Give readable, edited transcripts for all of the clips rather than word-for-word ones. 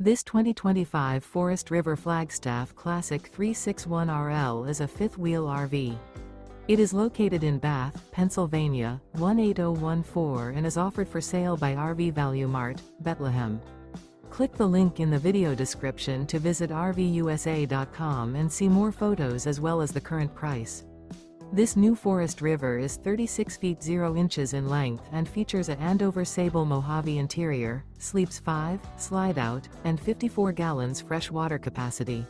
This 2025 Forest River Flagstaff Classic 361RL is a fifth-wheel RV. It is located in Bath, Pennsylvania, 18014 and is offered for sale by RV Value Mart, Behtlehem. Click the link in the video description to visit RVUSA.com and see more photos as well as the current price. This new Forest River is 36 feet 0 inches in length and features an Andover Sable-Mojave interior, sleeps 5, Slideout, and 54 gallons fresh water capacity.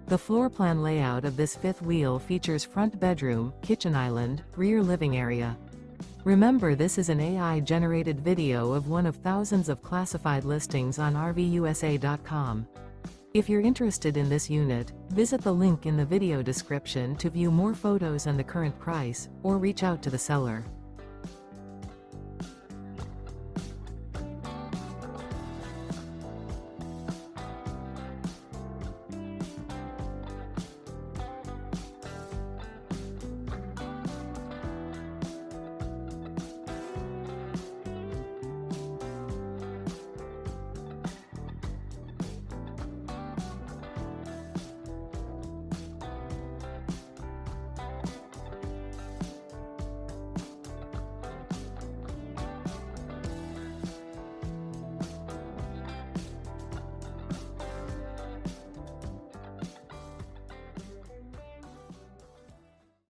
The floor plan layout of this fifth wheel features front bedroom, kitchen island, rear living area. Remember, this is an AI-generated video of one of thousands of classified listings on RVUSA.com. If you're interested in this unit, visit the link in the video description to view more photos and the current price, or reach out to the seller.